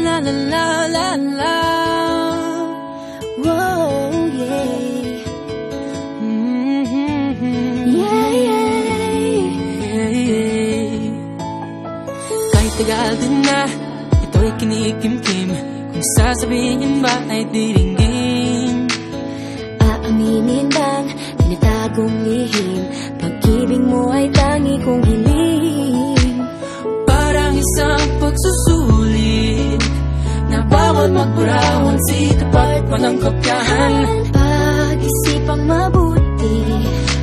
la la la la la. Whoa, yeah. Yeah, yeah. Kahit tagal din na ito'y kinikimkim, kung sasabihin ba ay diringgin. Aaminin bang tinatagong lihim, pag-ibig mo ay tangi kong hiling. Parang isang pagsusulit na bawal magburawan, sitapat walang kopyahan. Pag-isipang mabuti,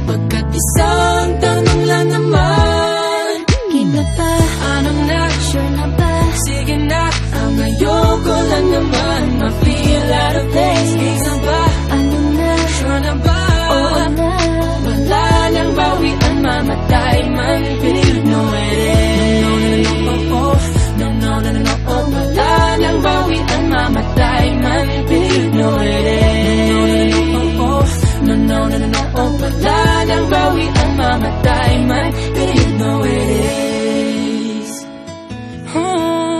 pagkat isang tanong lang naman. Kita pa, Ano na? sure na ba? Sige na, ang ayoko lang naman ma-feel out of place. Isa ba? Ano na? Sure na ba? Oo na. Wala nang bawian, mamatay man. Believe no it is. No, no, no, no, oh. No, no, no, no, no, oh. Wala nang bawian, mamatay man. Believe no it is. No, no, no, no, oh. No, no, no, no, no, oh. Wala nang bawian, mamatay man. Believe no it is.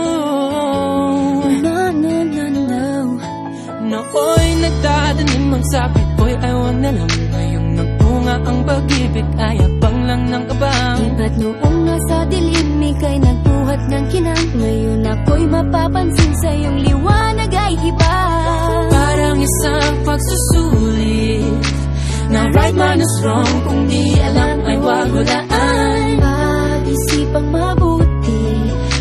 Oh. No, no, no, no. Nooy nagtatanim ang sapit ko'y ayaw na lang. Ngayong nagpunga ang pag-ibig ay abang lang ng kabang. Iba't noong nasa dilim, ika'y nagbuhat ng kinang. Ngayon ako'y mapapansin sa iyong liwanag ay iba. Parang isang pagsusulit na right man is wrong, kung di alam ay wag hulaan. Pag-isipang mabuti,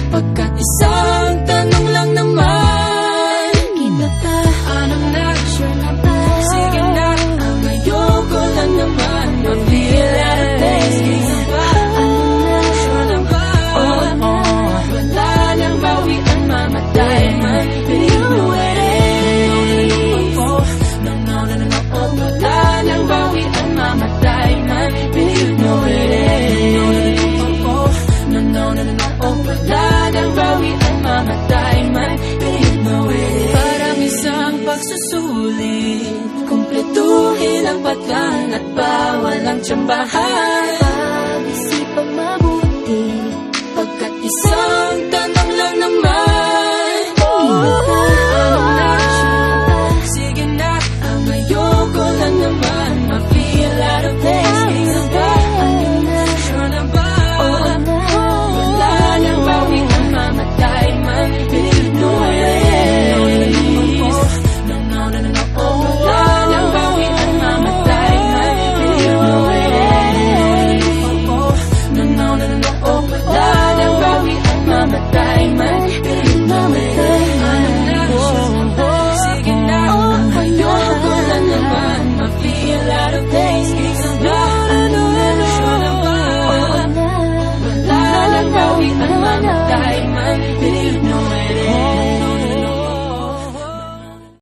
Pagkat isang tanong lang naman. kita pa, Ano na? sure na ba? Sige na, ang ayoko lang naman ma-feel out of place. Isa ba? Ano na? Sure na ba? Oo na. Wala nang bawian, mamatay man. Believe no it is. No, no, no, no, no, oh. Wala nang bawian, mamatay man. Believe no it is. No, no, no, no, no, oh. Wala nang bawian, mamatay man. Believe no it is. Parang isang pagsusulit, kumpletuhin ang pagkan at bawal ang tsambahan.